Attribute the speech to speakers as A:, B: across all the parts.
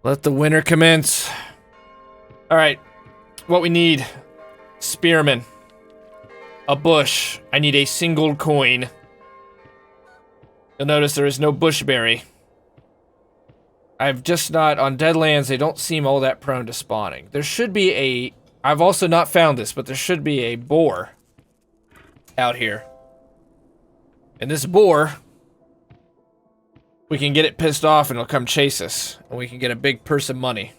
A: Let the winter commence. Alright. What we need. Spearman. A bush. I need a single coin. You'll notice there is no bushberry. I've just not... On Deadlands, they don't seem all that prone to spawning. There should be a... I've also not found this, but there should be a boar out here. And this boar... We can get it pissed off and it'll come chase us. And we can get a big purse of money.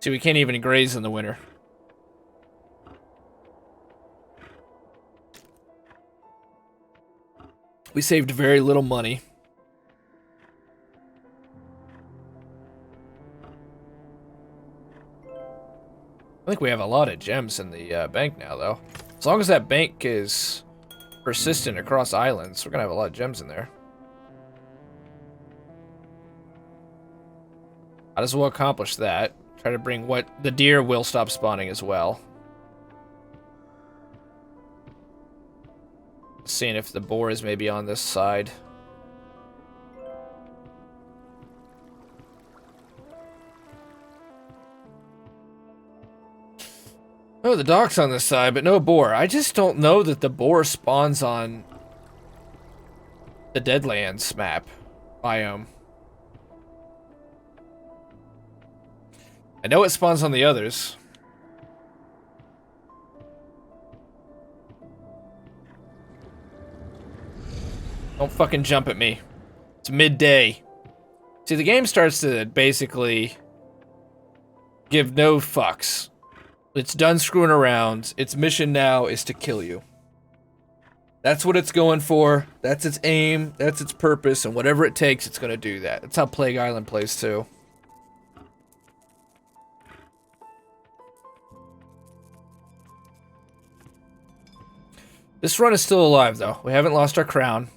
A: See, we can't even graze in the winter. We saved very little money. I think we have a lot of gems in the bank now, though. As long as that bank is persistent across islands, we're gonna have a lot of gems in there. Might as well accomplish that. Try to bring what... The deer will stop spawning as well. Seeing if the boar is maybe on this side. Oh, the dock's on this side, but no boar. I just don't know that the boar spawns on the Deadlands map biome. I know it spawns on the others. Don't fucking jump at me. It's midday. See, the game starts to basically give no fucks. It's done screwing around. Its mission now is to kill you. That's what it's going for. That's its aim. That's its purpose. And whatever it takes, it's going to do that. That's how Plague Island plays too. This run is still alive, though. We haven't lost our crown.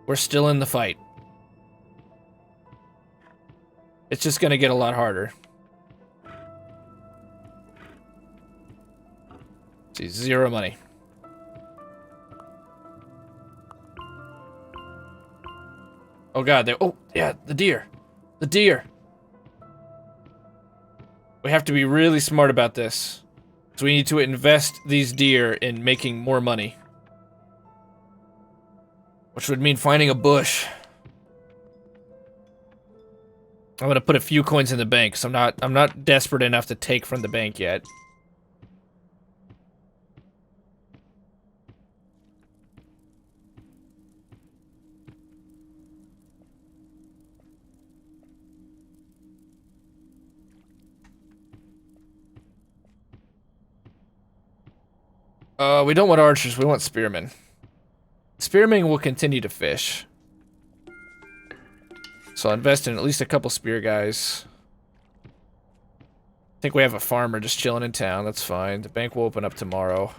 A: We're still in the fight. It's just gonna get a lot harder. See, 0 money. Oh god, they... Oh, yeah, the deer. The deer. We have to be really smart about this. So we need to invest these deer in making more money. Which would mean finding a bush. I'm gonna put a few coins in the bank, so I'm not desperate enough to take from the bank yet. We don't want archers, we want spearmen. Spearmen will continue to fish. So I'll invest in at least a couple spear guys. I think we have a farmer just chilling in town, that's fine. The bank will open up tomorrow.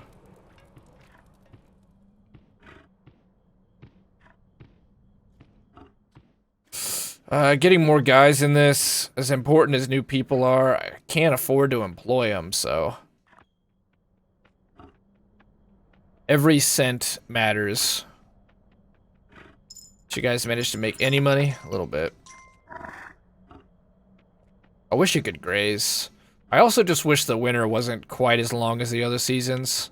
A: Getting more guys in this, as important as new people are, I can't afford to employ them, so... Every cent matters. Did you guys manage to make any money? A little bit. I wish you could graze. I also just wish the winter wasn't quite as long as the other seasons.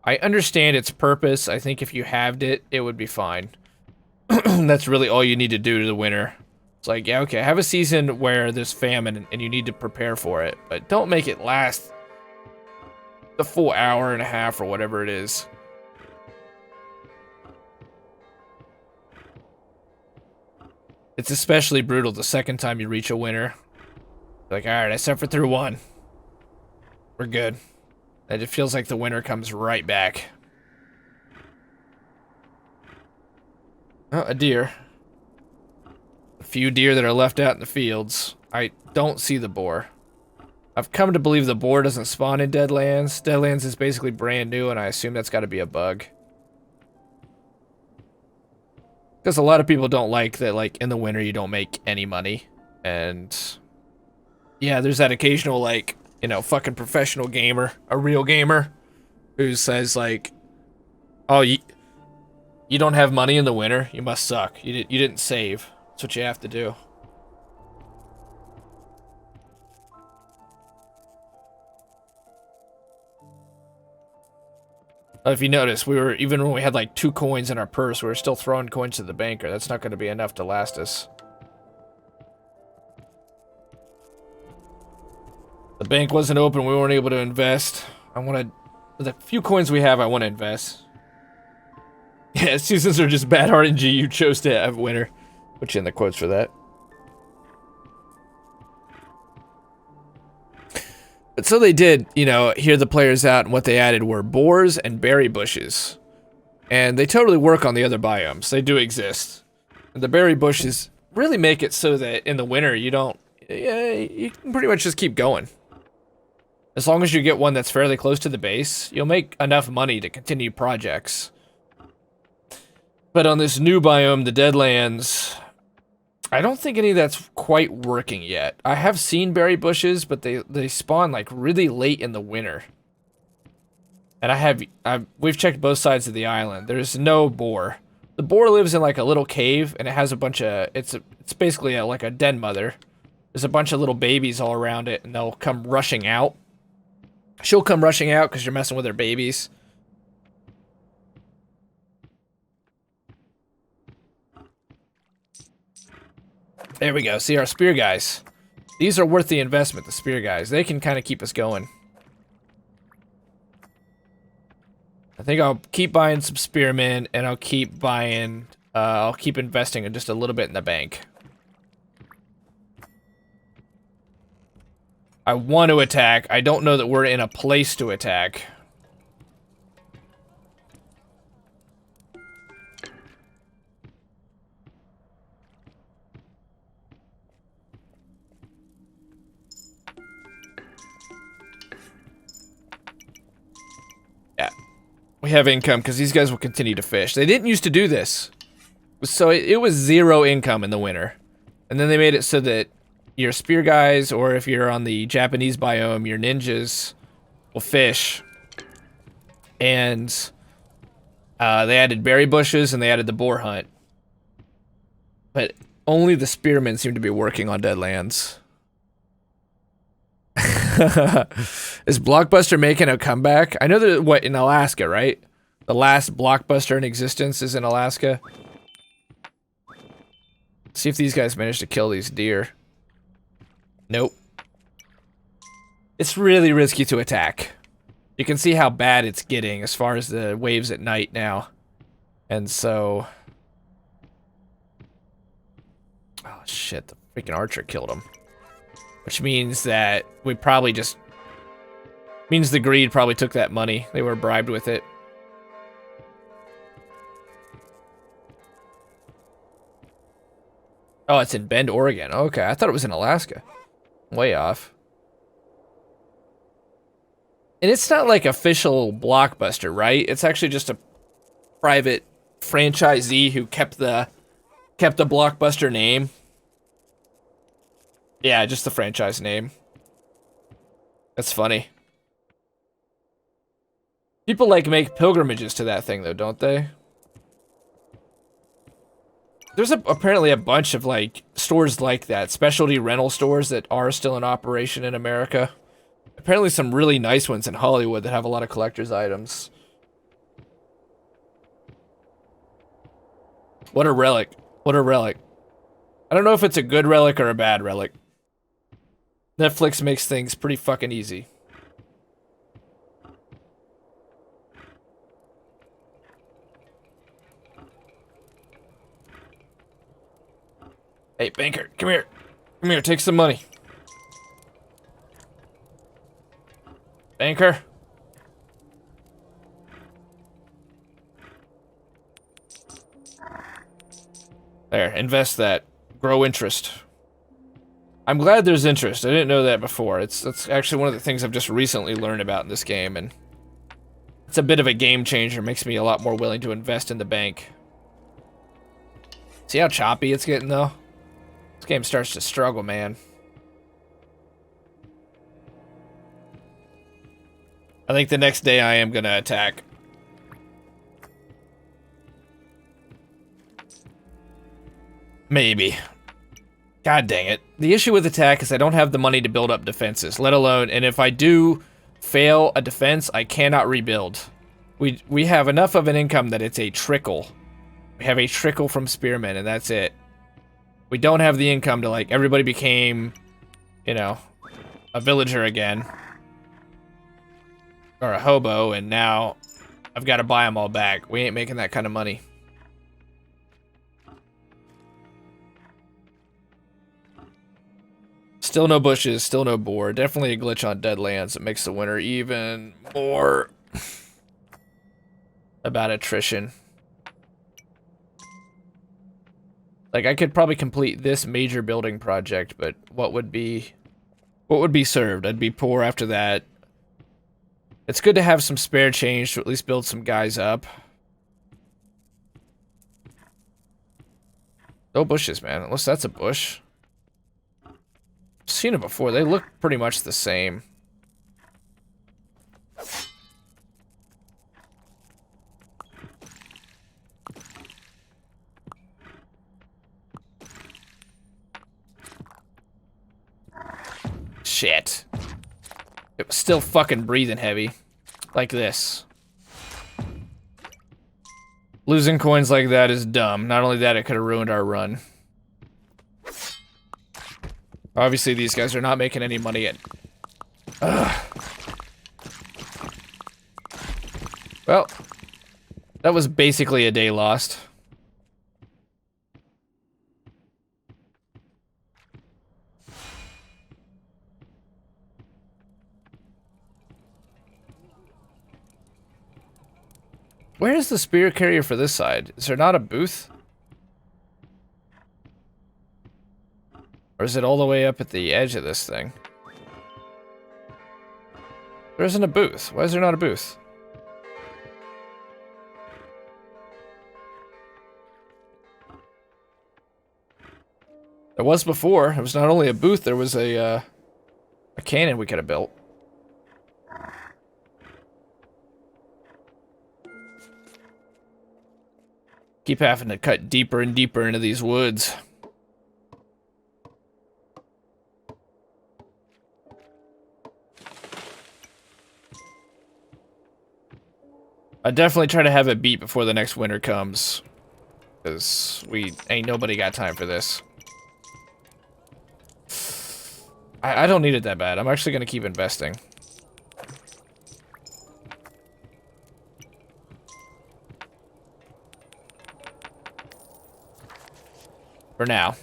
A: I understand its purpose. I think if you halved it, it would be fine. That's really all you need to do to the winter. It's like, yeah, okay, have a season where there's famine and you need to prepare for it, but don't make it last the full hour and a half or whatever it is. It's especially brutal the second time you reach a winter. Like, alright, I suffered through one. We're good. And it feels like the winter comes right back. Oh, a deer. A few deer that are left out in the fields. I don't see the boar. I've come to believe the boar doesn't spawn in Deadlands. Deadlands is basically brand new, and I assume that's got to be a bug. Because a lot of people don't like that, like, in the winter you don't make any money. And... yeah, there's that occasional, like, you know, fucking professional gamer, a real gamer, who says, like, oh, you don't have money in the winter? You must suck. You didn't save. That's what you have to do. If you notice, we were, even when we had like 2 coins in our purse, we were still throwing coins to the banker. That's not going to be enough to last us. The bank wasn't open. We weren't able to invest. I want to... The few coins we have, I want to invest. Yeah, seasons are just bad RNG. You chose to have winter. Put you in the quotes for that. But so they did, you know, hear the players out, and what they added were boars and berry bushes. And they totally work on the other biomes. They do exist. And the berry bushes really make it so that in the winter you don't... Yeah, you can pretty much just keep going. As long as you get one that's fairly close to the base, you'll make enough money to continue projects. But on this new biome, the Deadlands, I don't think any of that's quite working yet. I have seen berry bushes, but they spawn like really late in the winter. And we've checked both sides of the island. There's no boar. The boar lives in like a little cave, and it has a bunch of, it's basically like a den mother. There's a bunch of little babies all around it, and they'll come rushing out. She'll come rushing out because you're messing with her babies. There we go. See our spear guys. These are worth the investment, the spear guys. They can kind of keep us going. I think I'll keep buying some spearmen, and I'll keep buying... I'll keep investing just a little bit in the bank. I want to attack. I don't know that we're in a place to attack. Yeah. We have income because these guys will continue to fish. They didn't used to do this. So it was 0 income in the winter. And then they made it so that your spear guys, or if you're on the Japanese biome, your ninjas will fish. And they added berry bushes, and they added the boar hunt. But only the spearmen seem to be working on Deadlands. Is Blockbuster making a comeback? I know that, what, in Alaska, right? The last Blockbuster in existence is in Alaska. See if these guys manage to kill these deer. Nope. It's really risky to attack. You can see how bad it's getting as far as the waves at night now. And so... Oh shit, the freaking archer killed him. Which means that we probably just... Means the greed probably took that money. They were bribed with it. Oh, it's in Bend, Oregon. Okay, I thought it was in Alaska. Way off. And it's not like official Blockbuster, right? It's actually just a private franchisee who kept the Blockbuster name. Yeah, just the franchise name. That's funny. People like make pilgrimages to that thing though, don't they? There's apparently a bunch of like stores like that, specialty rental stores that are still in operation in America. Apparently some really nice ones in Hollywood that have a lot of collector's items. What a relic. What a relic. I don't know if it's a good relic or a bad relic. Netflix makes things pretty fucking easy. Hey, banker, come here. Come here, take some money. Banker. There, invest that. Grow interest. I'm glad there's interest. I didn't know that before. That's actually one of the things I've just recently learned about in this game, and it's a bit of a game changer. Makes me a lot more willing to invest in the bank. See how choppy it's getting, though? This game starts to struggle, man. I think the next day I am gonna attack. Maybe. God dang it. The issue with attack is I don't have the money to build up defenses, let alone, and if I do fail a defense, I cannot rebuild. We have enough of an income that it's a trickle. We have a trickle from spearmen, and that's it. We don't have the income to, like, everybody became, you know, a villager again. Or a hobo, and now I've got to buy them all back. We ain't making that kind of money. Still no bushes, still no boar. Definitely a glitch on Deadlands that makes the winter even more about attrition. Like, I could probably complete this major building project, but what would be served? I'd be poor after that. It's good to have some spare change to at least build some guys up. No bushes, man. Unless that's a bush. I've seen it before. They look pretty much the same. Shit. It was still fucking breathing heavy. Like this. Losing coins like that is dumb. Not only that, it could have ruined our run. Obviously, these guys are not making any money yet. Ugh. Well, that was basically a day lost. Where is the spear carrier for this side? Is there not a booth? Or is it all the way up at the edge of this thing? There isn't a booth. Why is there not a booth? There was before. It was not only a booth, there was a cannon we could have built. Keep having to cut deeper and deeper into these woods. I definitely try to have it beat before the next winter comes. Because ain't nobody got time for this. I don't need it that bad. I'm actually going to keep investing. For now.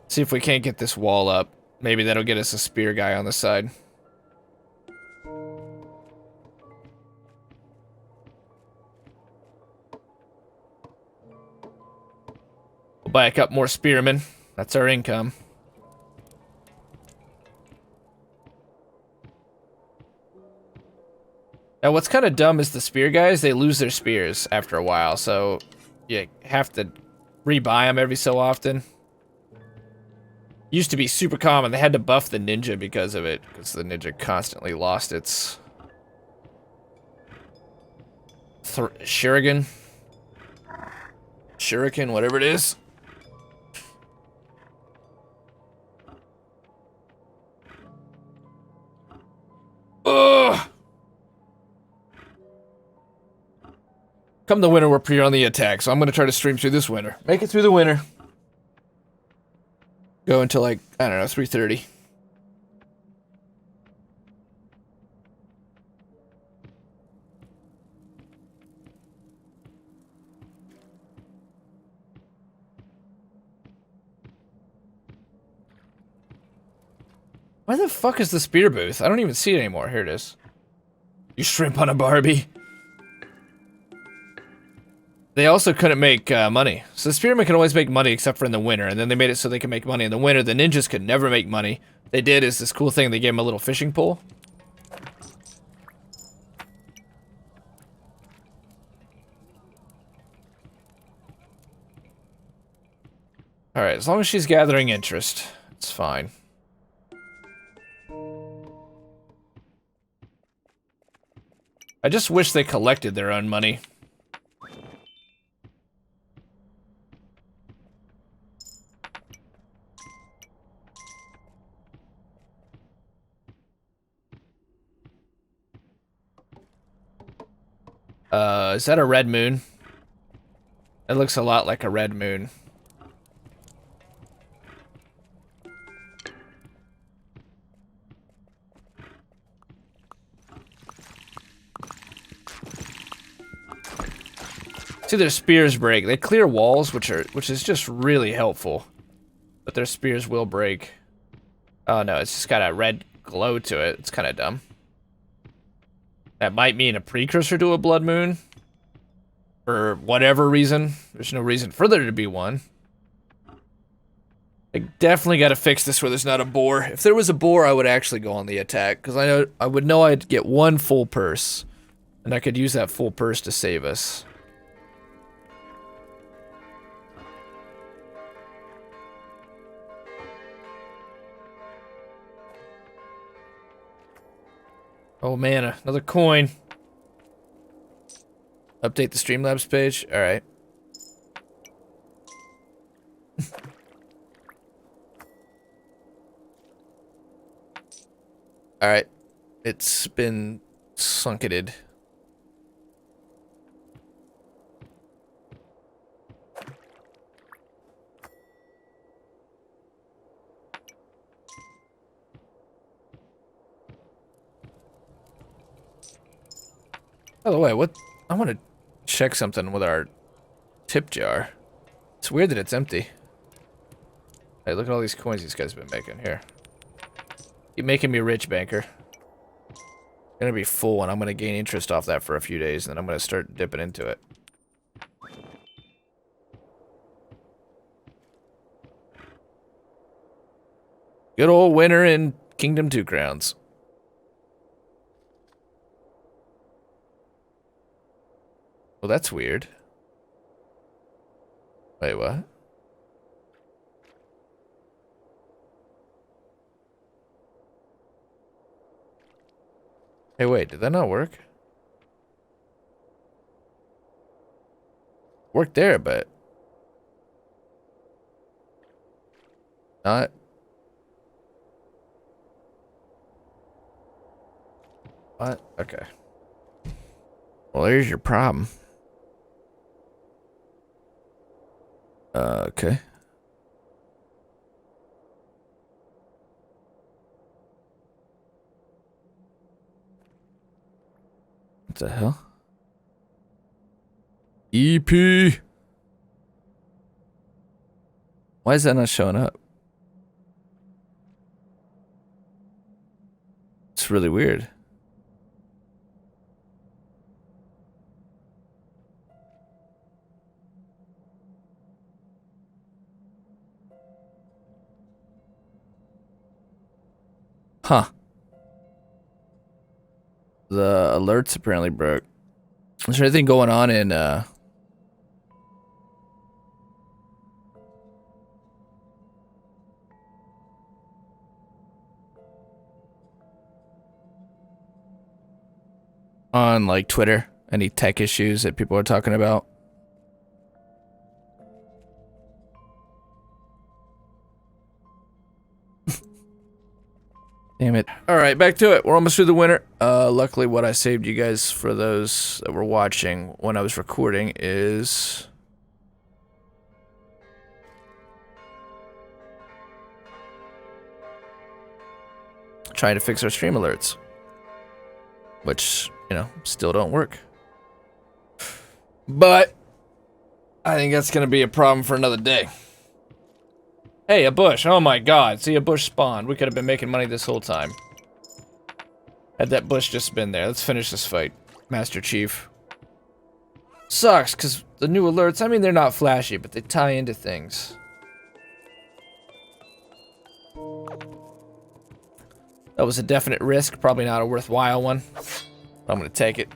A: See if we can't get this wall up. Maybe that'll get us a spear guy on the side. We'll buy a couple more spearmen. That's our income. Now, what's kind of dumb is the spear guys, they lose their spears after a while, so you have to rebuy them every so often. Used to be super common. They had to buff the ninja because of it, because the ninja constantly lost its shuriken, whatever it is. Ugh. Come the winter, we're pretty on the attack, so I'm going to try to stream through this winter. Make it through the winter. Go until, like, I don't know, 3:30. Why the fuck is the spear booth? I don't even see it anymore. Here it is. You shrimp on a Barbie. They also couldn't make money. So the spearmen can always make money except for in the winter, and then they made it so they can make money in the winter. The ninjas could never make money. They did is this cool thing. They gave them a little fishing pole. Alright, as long as she's gathering interest, it's fine. I just wish they collected their own money. Is that a red moon? It looks a lot like a red moon. See, their spears break. They clear walls, which is just really helpful. But their spears will break. Oh no, it's just got a red glow to it. It's kind of dumb. That might mean a precursor to a blood moon. For whatever reason. There's no reason for there to be one. I definitely got to fix this where there's not a boar. If there was a boar, I would actually go on the attack. Because I would know I'd get one full purse. And I could use that full purse to save us. Oh man, another coin. Update the Streamlabs page. All right. All right. It's been sunketed. By the way, I want to check something with our tip jar. It's weird that it's empty. Hey, look at all these coins these guys have been making. Here. You're making me rich, banker. Gonna be full, and I'm gonna gain interest off that for a few days, and then I'm gonna start dipping into it. Good old winter in Kingdom 2 Crowns. Well, that's weird. Wait, what? Hey, wait, did that not work? Worked there, but... not... what? Okay. Well, there's your problem. Okay. What the hell? EP. Why is that not showing up? It's really weird. Huh. The alerts apparently broke. Is there anything going on in, on, like, Twitter? Any tech issues that people are talking about? Damn it. Alright, back to it. We're almost through the winter. Luckily what I saved you guys for those that were watching when I was recording is... trying to fix our stream alerts. Which, you know, still don't work. But I think that's gonna be a problem for another day. Hey, a bush. Oh my god. See, a bush spawned. We could have been making money this whole time. Had that bush just been there. Let's finish this fight, Master Chief. Sucks, because the new alerts, I mean, they're not flashy, but they tie into things. That was a definite risk. Probably not a worthwhile one. But I'm going to take it.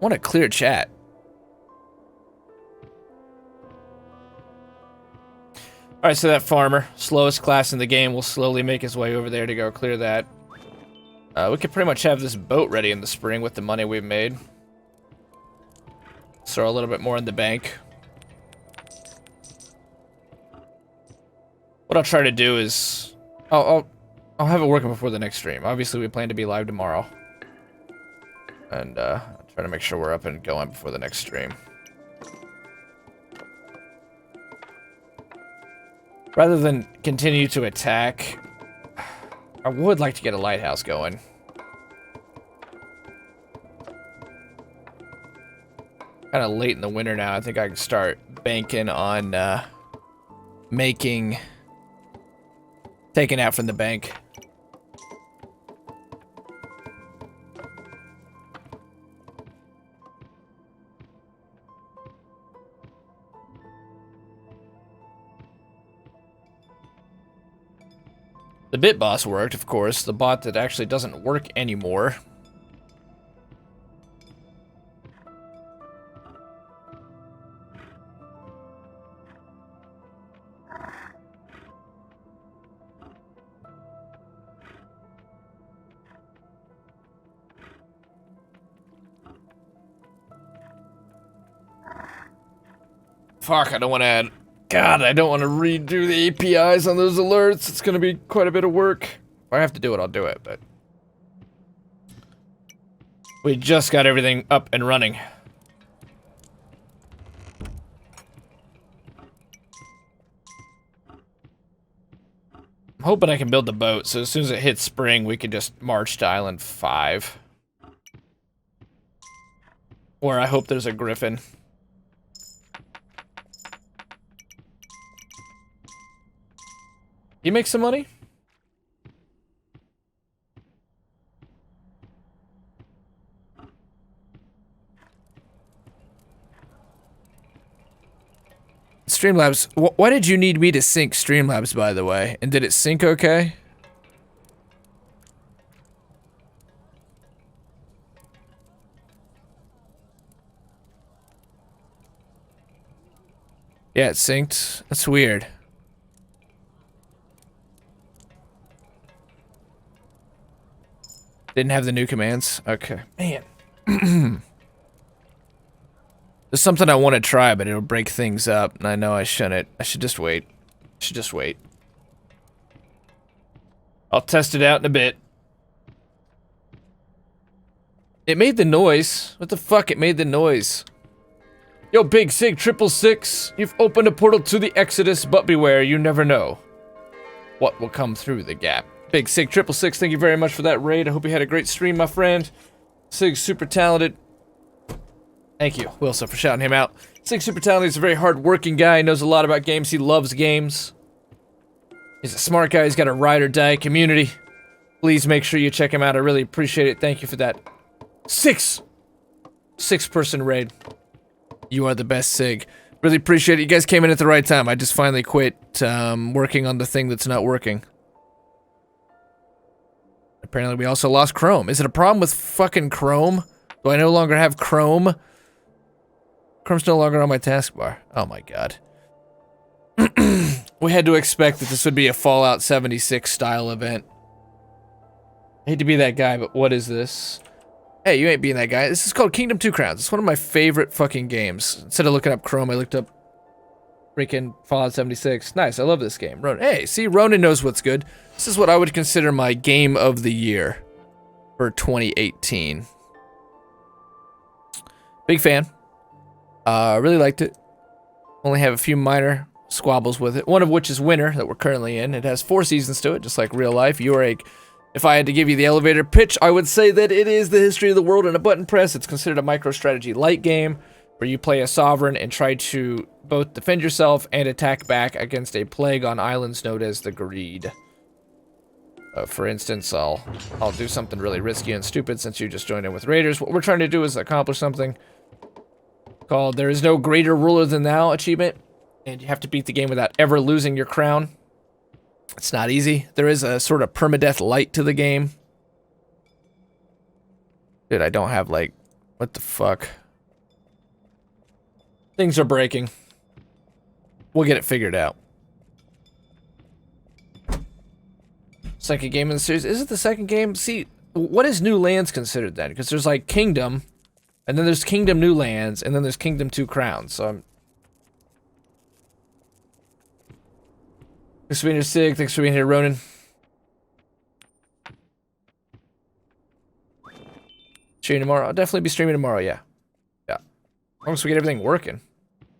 A: I want a clear chat. Alright, so that farmer, slowest class in the game, will slowly make his way over there to go clear that. We could pretty much have this boat ready in the spring with the money we've made. Throw a little bit more in the bank. What I'll try to do is... I'll have it working before the next stream. Obviously, we plan to be live tomorrow. And, I'll try to make sure we're up and going before the next stream. Rather than continue to attack, I would like to get a lighthouse going. Kind of late in the winter now. I think I can start banking on taking out from the bank. The BitBoss worked, of course. The bot that actually doesn't work anymore. Fuck, I don't want to add... God, I don't want to redo the APIs on those alerts. It's going to be quite a bit of work. If I have to do it, I'll do it, but... We just got everything up and running. I'm hoping I can build the boat, so as soon as it hits spring, we can just march to Island 5. Where I hope there's a griffin. You make some money? Streamlabs, why did you need me to sync Streamlabs, by the way? And did it sync okay? Yeah, it synced. That's weird. Didn't have the new commands? Okay. Man. There's something I want to try, but it'll break things up, and I know I shouldn't. I should just wait. I'll test it out in a bit. It made the noise. What the fuck? It made the noise. Yo, Big Sig 666, you've opened a portal to the Exodus, but beware, you never know what will come through the gap. Big Sig 666, thank you very much for that raid. I hope you had a great stream, my friend. Sig's super talented. Thank you, Wilson, for shouting him out. Sig's super talented. He's a very hard-working guy. He knows a lot about games. He loves games. He's a smart guy. He's got a ride-or-die community. Please make sure you check him out. I really appreciate it. Thank you for that. Six-person raid. You are the best, Sig. Really appreciate it. You guys came in at the right time. I just finally quit working on the thing that's not working. Apparently we also lost Chrome. Is it a problem with fucking Chrome? Do I no longer have Chrome? Chrome's no longer on my taskbar. Oh my god. We had to expect that this would be a Fallout 76 style event. I hate to be that guy, but what is this? Hey, you ain't being that guy. This is called Kingdom 2 Crowns. It's one of my favorite fucking games. Instead of looking up Chrome, I looked up freaking Fallout 76. Nice, I love this game. Ronan. Hey, see, Ronan knows what's good. This is what I would consider my game of the year for 2018. Big fan. Really liked it. Only have a few minor squabbles with it. One of which is Winter, that we're currently in. It has 4 seasons to it, just like real life. You are a... If I had to give you the elevator pitch, I would say that it is the history of the world in a button press. It's considered a micro-strategy light game where you play a sovereign and try to both defend yourself and attack back against a plague on islands known as the Greed. For instance, I'll do something really risky and stupid since you just joined in with Raiders. What we're trying to do is accomplish something called There Is No Greater Ruler Than Thou achievement, and you have to beat the game without ever losing your crown. It's not easy. There is a sort of permadeath light to the game. Dude, I don't have, like... What the fuck? Things are breaking. We'll get it figured out. Second game in the series. Is it the second game? See, what is new lands considered then? Because there's like Kingdom, and then there's Kingdom New Lands, and then there's Kingdom Two Crowns. So I'm. Thanks for being here, Sig. Thanks for being here, Ronan. Streaming tomorrow. I'll definitely be streaming tomorrow. Yeah, yeah. As long as we get everything working,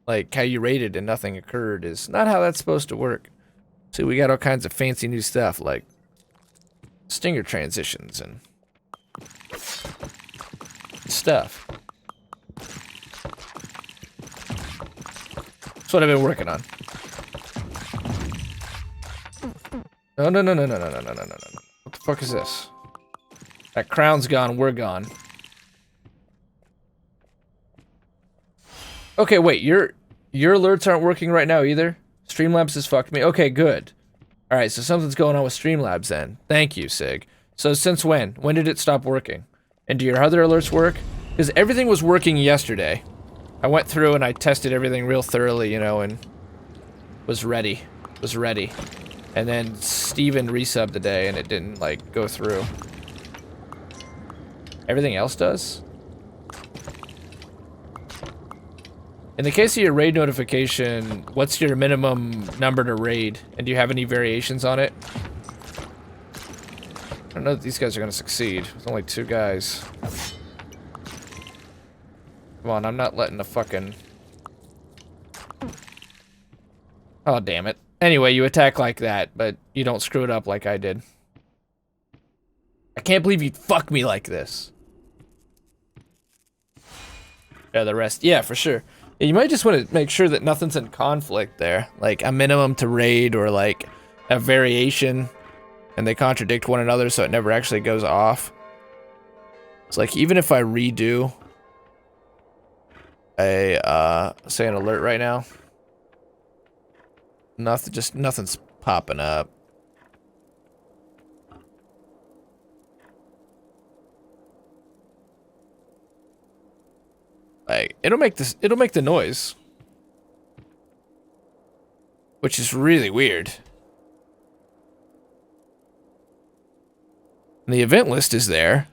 A: like how you rated and nothing occurred is not how that's supposed to work. See, we got all kinds of fancy new stuff like stinger transitions and stuff. That's what I've been working on. No, no, no, no, no, no, no, no, no, no, no. What the fuck is this? That crown's gone, we're gone. Okay, wait, your alerts aren't working right now either? Streamlabs has fucked me. Okay, good. Alright, so something's going on with Streamlabs then. Thank you, Sig. So since when? When did it stop working? And do your other alerts work? Because everything was working yesterday. I went through and I tested everything real thoroughly, you know, and was ready. Was ready. And then Steven resubbed today and it didn't, like, go through. Everything else does? In the case of your raid notification, what's your minimum number to raid? And do you have any variations on it? I don't know that these guys are gonna succeed. With only 2 guys. Come on, I'm not letting the fucking... Oh, damn it. Anyway, you attack like that, but you don't screw it up like I did. I can't believe you'd fuck me like this. Yeah, the rest. Yeah, for sure. Yeah, you might just want to make sure that nothing's in conflict there. Like a minimum to raid or like a variation and they contradict one another so it never actually goes off. It's like even if I redo a say an alert right now, nothing's popping up. Like it'll make the noise. Which is really weird. And the event list is there.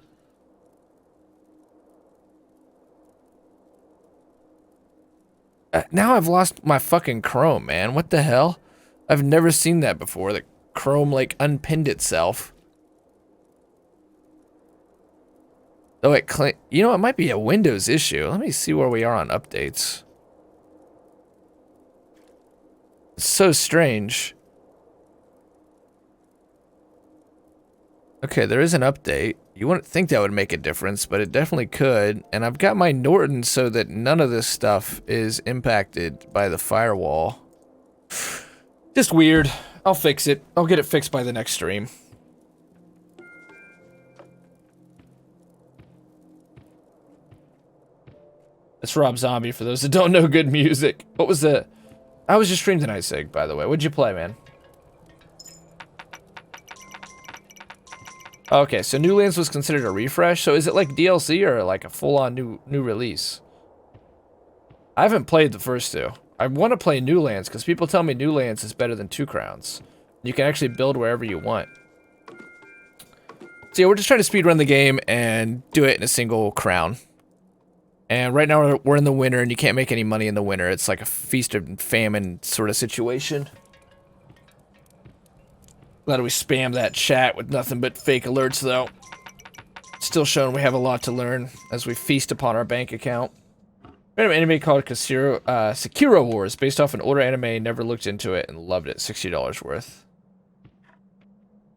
A: Now I've lost my fucking Chrome, man. What the hell? I've never seen that before. That Chrome, like, unpinned itself. Oh, you know, it might be a Windows issue. Let me see where we are on updates. It's so strange. Okay, there is an update. You wouldn't think that would make a difference, but it definitely could. And I've got my Norton so that none of this stuff is impacted by the firewall. Just weird. I'll fix it. I'll get it fixed by the next stream. That's Rob Zombie for those that don't know good music. What was the... How was your stream tonight, Sig, by the way? What'd you play, man? Okay, so New Lands was considered a refresh. So is it like DLC or like a full-on new release? I haven't played the first 2. I want to play New Lands because people tell me New Lands is better than 2 Crowns. You can actually build wherever you want. So yeah, we're just trying to speedrun the game and do it in a single crown. And right now we're in the winter and you can't make any money in the winter. It's like a feast and famine sort of situation. Glad we spam that chat with nothing but fake alerts, though. Still showing we have a lot to learn as we feast upon our bank account. Random anime called Sekiro Wars, based off an older anime. Never looked into it and loved it. $60 worth.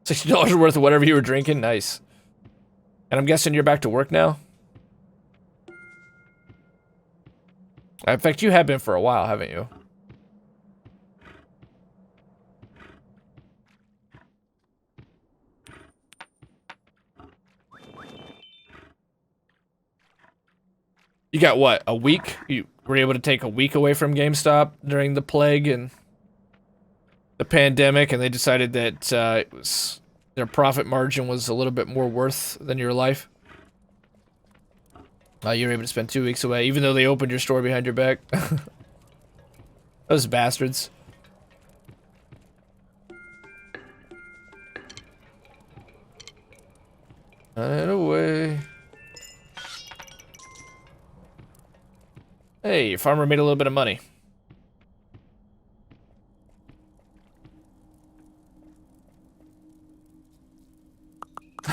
A: $60 worth of whatever you were drinking? Nice. And I'm guessing you're back to work now? In fact, you have been for a while, haven't you? You got what, a week? You were able to take a week away from GameStop during the plague and the pandemic, and they decided that their profit margin was a little bit more worth than your life? You were able to spend 2 weeks away, even though they opened your store behind your back. Those bastards. Run away. Hey, your farmer made a little bit of money.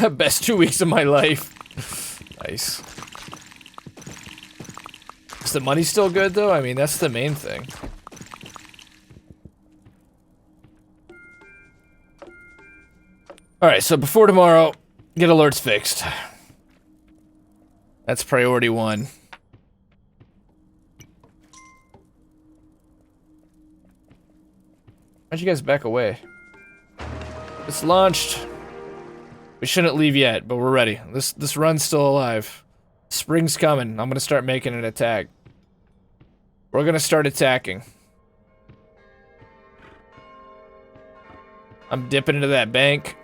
A: Best 2 weeks of my life. Nice. Is the money still good though? I mean, that's the main thing. Alright, so before tomorrow, get alerts fixed. That's priority 1. Why'd you guys back away? It's launched. We shouldn't leave yet, but we're ready. This run's still alive. Spring's coming. I'm gonna start making an attack. We're gonna start attacking. I'm dipping into that bank.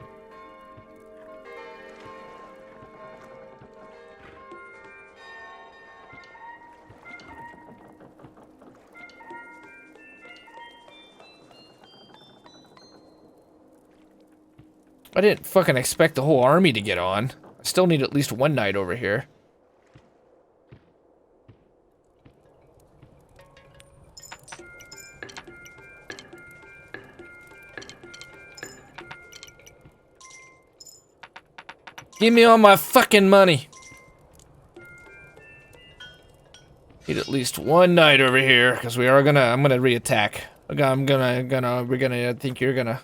A: I didn't fucking expect the whole army to get on. I still need at least 1 knight over here. Give me all my fucking money. Need at least 1 knight over here, because we are gonna, I'm gonna re-attack. We're gonna, I think you're gonna.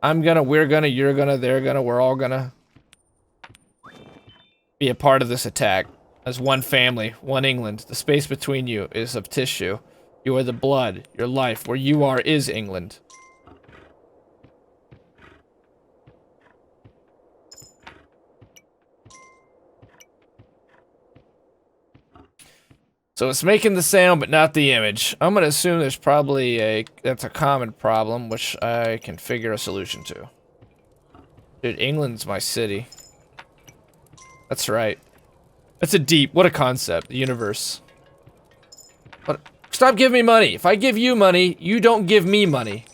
A: I'm gonna, we're gonna, you're gonna, they're gonna, we're all gonna be a part of this attack. As one family, one England. The space between you is of tissue. You are the blood, your life. Where you are is England. So it's making the sound, but not the image. I'm gonna assume there's probably that's a common problem, which I can figure a solution to. Dude, England's my city. That's right. That's what a concept, the universe. What? Stop giving me money. If I give you money, you don't give me money.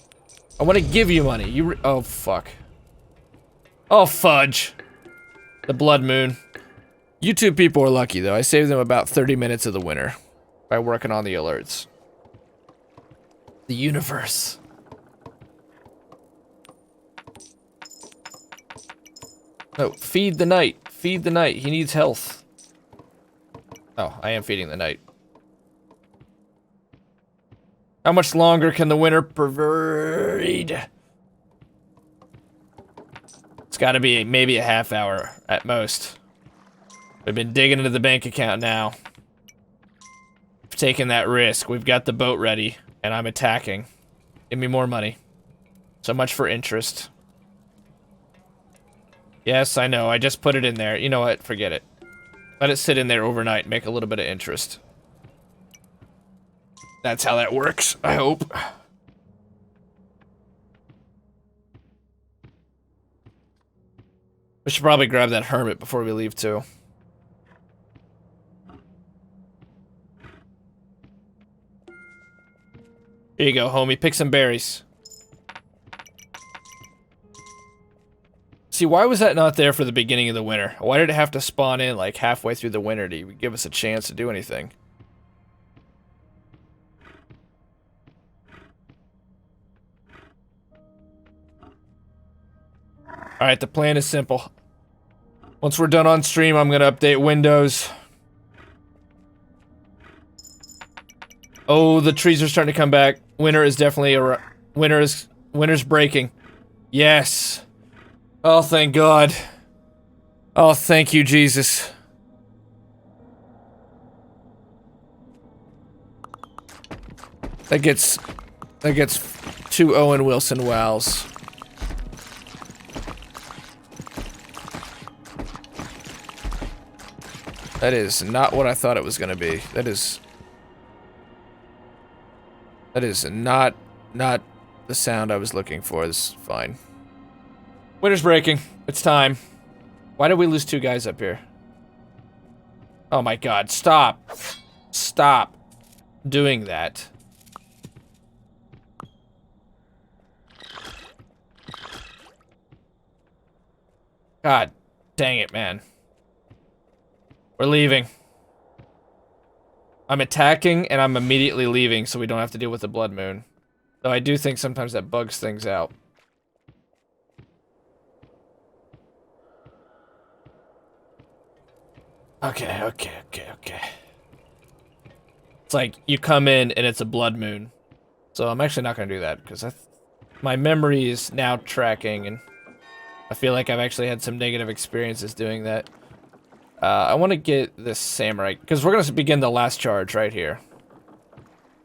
A: I want to give you money. Oh, fuck. Oh, fudge. The blood moon. YouTube people are lucky, though. I saved them about 30 minutes of the winter by working on the alerts. The universe. No, feed the knight. Feed the knight. He needs health. Oh, I am feeding the knight. How much longer can the winter provide? It's gotta be maybe a half hour at most. We've been digging into the bank account now. We've taken that risk. We've got the boat ready, and I'm attacking. Give me more money. So much for interest. Yes, I know. I just put it in there. You know what? Forget it. Let it sit in there overnight and make a little bit of interest. That's how that works, I hope. We should probably grab that hermit before we leave, too. Here you go, homie. Pick some berries. See, why was that not there for the beginning of the winter? Why did it have to spawn in, like, halfway through the winter to give us a chance to do anything? Alright, the plan is simple. Once we're done on stream, I'm gonna update Windows. Oh, the trees are starting to come back. Winter is definitely winter's breaking. Yes. Oh, thank God. Oh, thank you, Jesus. That gets 2 Owen Wilson wows. That is not what I thought it was gonna be. That is not the sound I was looking for. This is fine. Winter's breaking. It's time. Why did we lose 2 guys up here? Oh my God, stop. Stop doing that. God Dang it, man. We're leaving. I'm attacking, and I'm immediately leaving so we don't have to deal with the blood moon. Though I do think sometimes that bugs things out. Okay. It's like, you come in, and it's a blood moon. So I'm actually not going to do that, because my memory is now tracking, and I feel like I've actually had some negative experiences doing that. I want to get this samurai, because we're going to begin the last charge right here.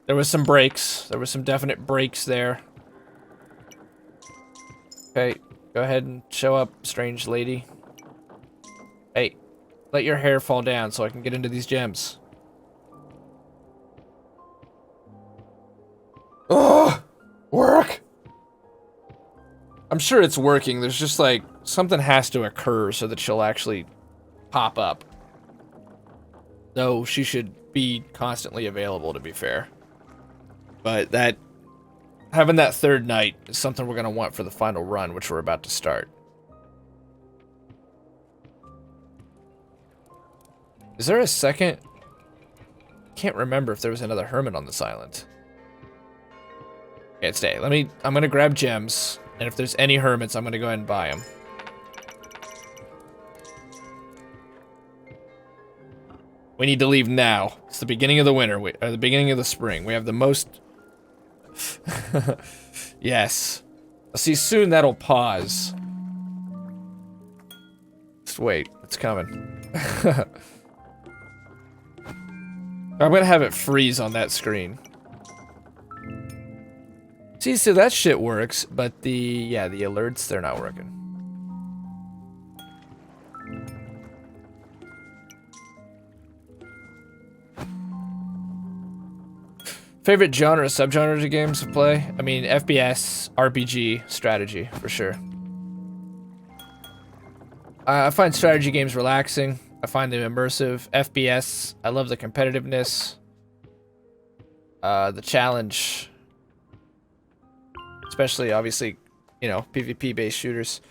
A: There was some breaks. There was some definite breaks there. Okay, go ahead and show up, strange lady. Hey, let your hair fall down so I can get into these gems. Ugh! Work! I'm sure it's working. There's just like, something has to occur so that she'll actually pop up. Though she should be constantly available, to be fair. But that, having that third night is something we're going to want for the final run, which we're about to start. Is there a second? Can't remember if there was another hermit on this island. Okay, it's day. I'm going to grab gems, and if there's any hermits, I'm going to go ahead and buy them. We need to leave now. It's the beginning of the winter, or the beginning of the spring. We have the most... Yes. See, soon that'll pause. Just wait, it's coming. I'm gonna have it freeze on that screen. See, so that shit works, but the alerts, they're not working. Favorite genre, subgenres of games to play? I mean, FPS, RPG, strategy, for sure. I find strategy games relaxing. I find them immersive. FPS, I love the competitiveness. The challenge. Especially, obviously, you know, PvP-based shooters.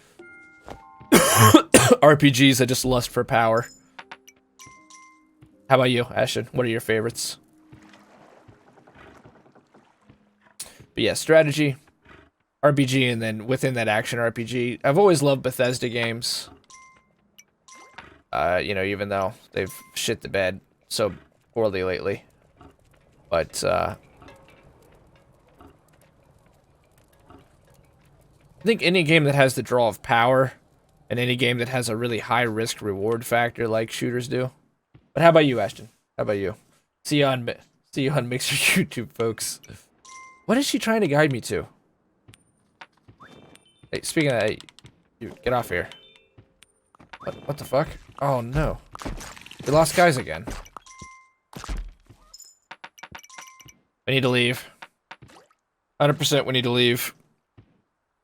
A: RPGs, I just lust for power. How about you, Ashton? What are your favorites? But yeah, strategy, RPG, and then within that action RPG. I've always loved Bethesda games. You know, even though they've shit the bed so poorly lately. But, I think any game that has the draw of power, and any game that has a really high risk-reward factor like shooters do. But how about you, Ashton? How about you? See you on Mixer YouTube, folks. What is she trying to guide me to? Hey, speaking of that, you get off here. What the fuck? Oh no. We lost guys again. We need to leave. 100% we need to leave.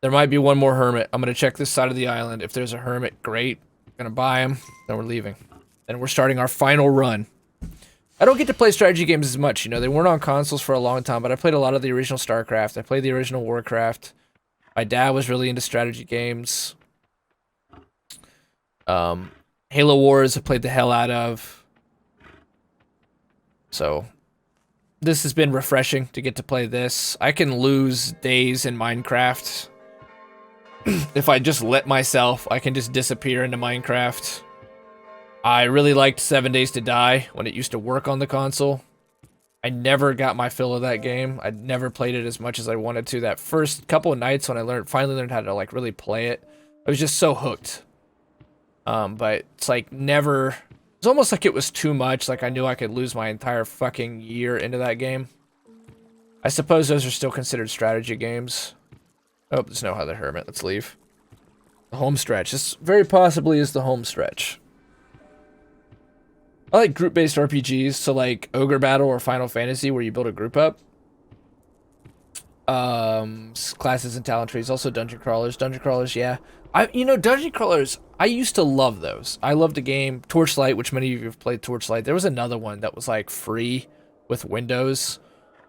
A: There might be one more hermit. I'm gonna check this side of the island. If there's a hermit, great. Gonna buy him. Then we're leaving. Then we're starting our final run. I don't get to play strategy games as much, you know, they weren't on consoles for a long time, but I played a lot of the original StarCraft, I played the original Warcraft. My dad was really into strategy games. Halo Wars I played the hell out of. So, this has been refreshing to get to play this. I can lose days in Minecraft. If I just let myself, I can just disappear into Minecraft. I really liked 7 Days to Die when it used to work on the console. I never got my fill of that game. I never played it as much as I wanted to. That first couple of nights when I finally learned how to like really play it, I was just so hooked. But it's like never. It's almost like it was too much. Like I knew I could lose my entire fucking year into that game. I suppose those are still considered strategy games. Oh, there's no other hermit. Let's leave. The home stretch. This very possibly is the home stretch. I like group-based RPGs, so like Ogre Battle or Final Fantasy, where you build a group up. Classes and talent trees, also dungeon crawlers. Dungeon crawlers, yeah. Dungeon crawlers, I used to love those. I loved a game, Torchlight, which many of you have played Torchlight. There was another one that was like free with Windows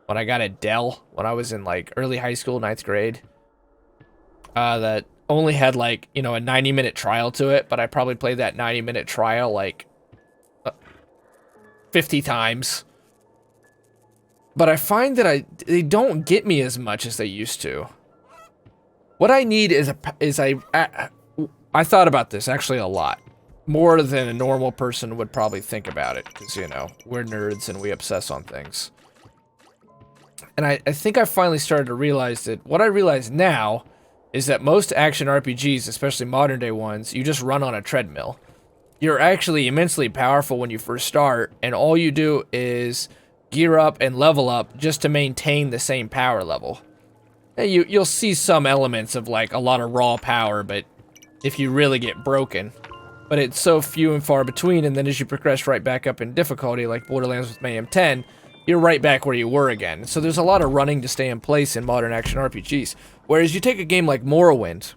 A: when I got a Dell when I was in like early high school, 9th grade. That only had like, you know, a 90-minute trial to it, but I probably played that 90-minute trial like 50 times. But I find that they don't get me as much as they used to. What I need is I thought about this actually a lot. More than a normal person would probably think about it, because, you know, we're nerds and we obsess on things. And I think I finally started to realize that what I realize now is that most action RPGs, especially modern day ones, you just run on a treadmill. You're actually immensely powerful when you first start, and all you do is gear up and level up just to maintain the same power level. You'll see some elements of like a lot of raw power, but if you really get broken. But it's so few and far between, and then as you progress right back up in difficulty, like Borderlands with Mayhem 10, you're right back where you were again. So there's a lot of running to stay in place in modern action RPGs. Whereas you take a game like Morrowind,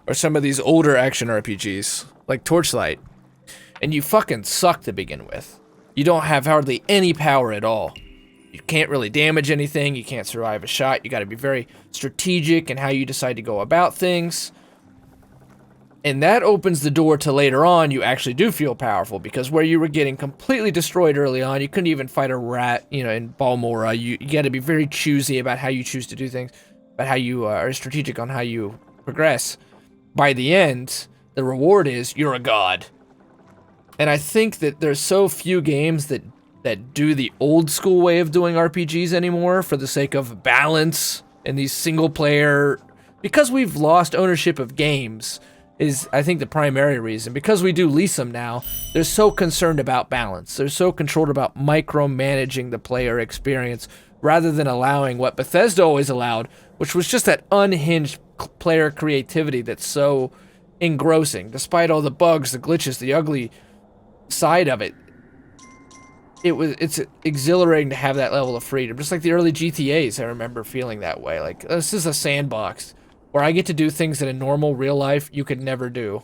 A: or some of these older action RPGs, like Torchlight, and you fucking suck to begin with. You don't have hardly any power at all. You can't really damage anything, you can't survive a shot, you gotta be very strategic in how you decide to go about things. And that opens the door to later on, you actually do feel powerful, because where you were getting completely destroyed early on, you couldn't even fight a rat, you know, in Balmora. You got to be very choosy about how you choose to do things, about how you are strategic on how you progress. By the end, the reward is you're a god. And I think that there's so few games that do the old school way of doing RPGs anymore for the sake of balance and these single player, because we've lost ownership of games. Is, I think, the primary reason. Because we do lease them now, they're so concerned about balance. They're so controlled about micromanaging the player experience rather than allowing what Bethesda always allowed, which was just that unhinged player creativity that's so engrossing. Despite all the bugs, the glitches, the ugly side of it, it's exhilarating to have that level of freedom. Just like the early GTAs, I remember feeling that way. Like, this is a sandbox where I get to do things that in normal real life you could never do.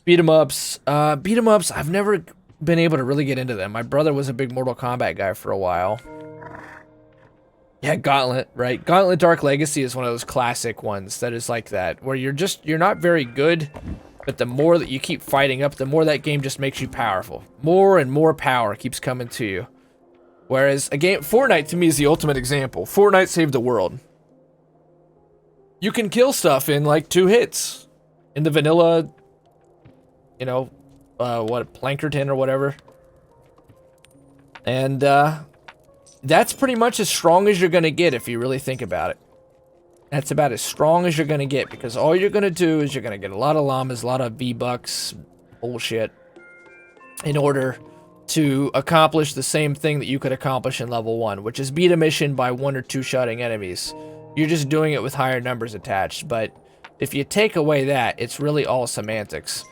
A: Beat 'em ups. I've never been able to really get into them. My brother was a big Mortal Kombat guy for a while. Yeah, Gauntlet, right? Gauntlet Dark Legacy is one of those classic ones that is like that, where you're not very good, but the more that you keep fighting up, the more that game just makes you powerful. More and more power keeps coming to you. Whereas a game, Fortnite to me is the ultimate example. Fortnite saved the world. You can kill stuff in like 2 hits. In the vanilla, you know, Plankerton or whatever. And that's pretty much as strong as you're gonna get if you really think about it. That's about as strong as you're gonna get, because all you're gonna do is you're gonna get a lot of llamas, a lot of V-Bucks, bullshit, in order to accomplish the same thing that you could accomplish in level 1, which is beat a mission by 1 or 2 shotting enemies. You're just doing it with higher numbers attached, but if you take away that, it's really all semantics.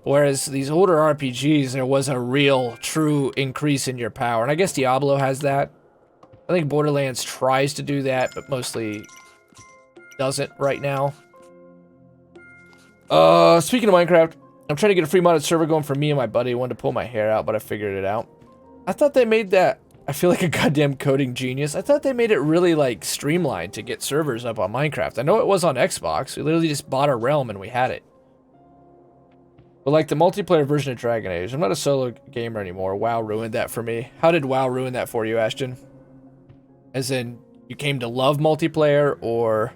A: Whereas these older RPGs, there was a real, true increase in your power, and I guess Diablo has that. I think Borderlands tries to do that, but mostly doesn't right now. Speaking of Minecraft, I'm trying to get a free modded server going for me and my buddy. I wanted to pull my hair out, but I figured it out. I thought they made that... I feel like a goddamn coding genius. I thought they made it really, like, streamlined to get servers up on Minecraft. I know it was on Xbox. We literally just bought a realm and we had it. But, like, the multiplayer version of Dragon Age, I'm not a solo gamer anymore. WoW ruined that for me. How did WoW ruin that for you, Ashton? As in, you came to love multiplayer, or...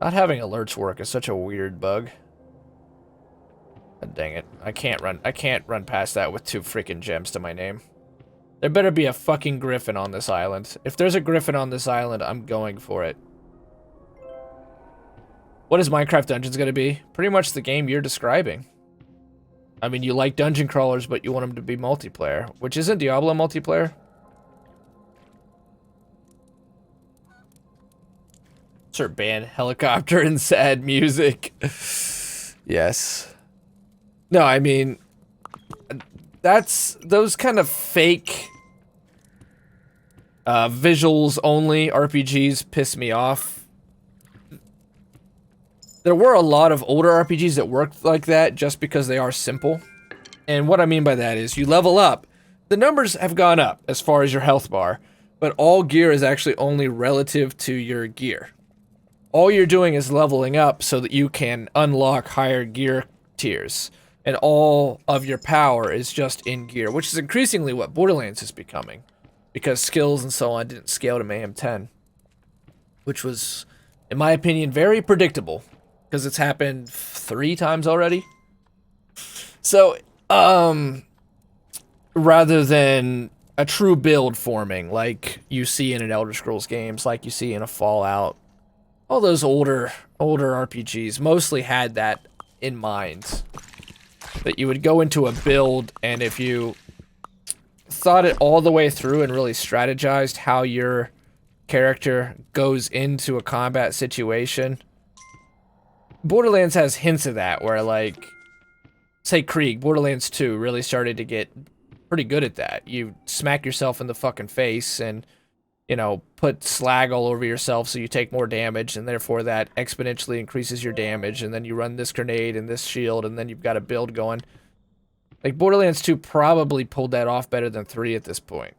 A: Not having alerts work is such a weird bug. Dang it. I can't run past that with 2 freaking gems to my name. There better be a fucking griffin on this island. If there's a griffin on this island, I'm going for it. What is Minecraft Dungeons gonna be? Pretty much the game you're describing. I mean, you like dungeon crawlers, but you want them to be multiplayer. Which isn't Diablo multiplayer? Sir, ban helicopter and sad music. Yes. No, I mean, that's those kind of fake visuals only RPGs piss me off. There were a lot of older RPGs that worked like that just because they are simple. And what I mean by that is you level up. The numbers have gone up as far as your health bar, but all gear is actually only relative to your gear. All you're doing is leveling up so that you can unlock higher gear tiers. And all of your power is just in gear, which is increasingly what Borderlands is becoming. Because skills and so on didn't scale to Mayhem 10. Which was, in my opinion, very predictable. Because it's happened 3 times already. So, rather than a true build forming, like you see in an Elder Scrolls games, like you see in a Fallout, all those older RPGs mostly had that in mind. That you would go into a build, and if you thought it all the way through and really strategized how your character goes into a combat situation. Borderlands has hints of that, where like, say Krieg, Borderlands 2 really started to get pretty good at that. You smack yourself in the fucking face and, you know, put slag all over yourself so you take more damage, and therefore that exponentially increases your damage, and then you run this grenade and this shield, and then you've got a build going. Like, Borderlands 2 probably pulled that off better than 3 at this point.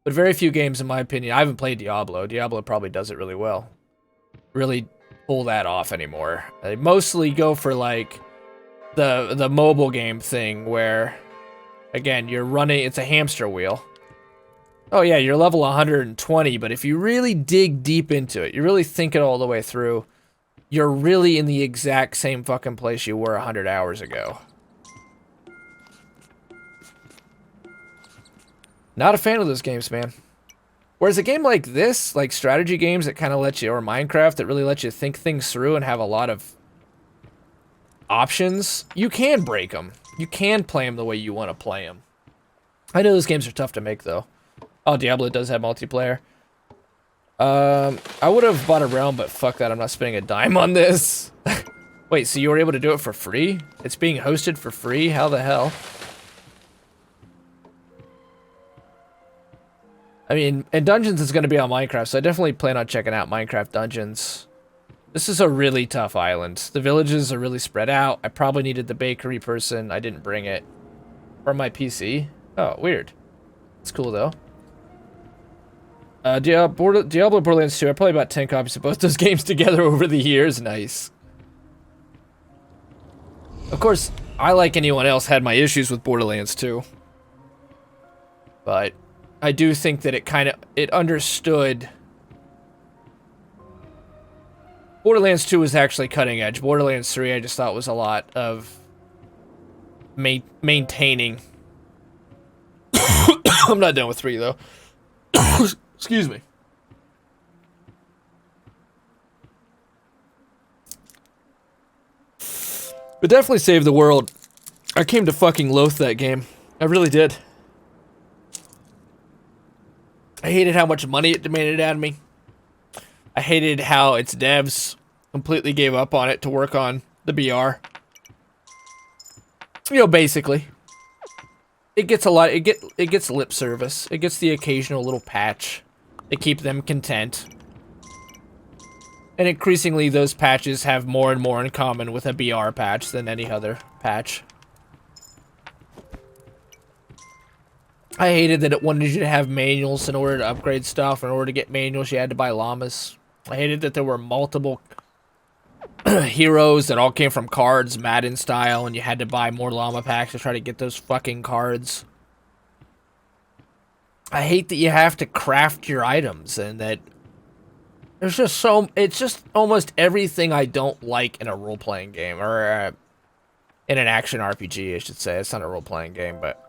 A: But very few games, in my opinion, I haven't played Diablo. Diablo probably does it really well. Really pull that off anymore. They mostly go for, like, the mobile game thing where, again, you're running, it's a hamster wheel. Oh yeah, you're level 120, but if you really dig deep into it, you really think it all the way through, you're really in the exact same fucking place you were 100 hours ago. Not a fan of those games, man. Whereas a game like this, like strategy games that kind of let you, or Minecraft that really let you think things through and have a lot of options, you can break them. You can play them the way you want to play them. I know those games are tough to make, though. Oh, Diablo does have multiplayer. I would have bought a Realm, but fuck that, I'm not spending a dime on this. Wait, so you were able to do it for free? It's being hosted for free? How the hell? I mean, and Dungeons is going to be on Minecraft, so I definitely plan on checking out Minecraft Dungeons. This is a really tough island. The villages are really spread out. I probably needed the bakery person. I didn't bring it. Or my PC. Oh, weird. It's cool, though. Diablo Borderlands 2. I probably bought 10 copies of both those games together over the years. Nice. Of course, I, like anyone else, had my issues with Borderlands 2. But I do think that it understood. Borderlands 2 was actually cutting edge. Borderlands 3 I just thought was a lot of maintaining. I'm not done with 3 though. Excuse me. But definitely saved the world. I came to fucking loathe that game. I really did. I hated how much money it demanded out of me. I hated how its devs completely gave up on it to work on the BR. You know, basically. It gets a lot, it gets lip service. It gets the occasional little patch to keep them content. And increasingly those patches have more and more in common with a BR patch than any other patch. I hated that it wanted you to have manuals in order to upgrade stuff. In order to get manuals, you had to buy llamas. I hated that there were multiple heroes that all came from cards, Madden style, and you had to buy more llama packs to try to get those fucking cards. I hate that you have to craft your items, and that there's just it's just almost everything I don't like in a role-playing game, or in an action RPG, I should say. It's not a role-playing game, but...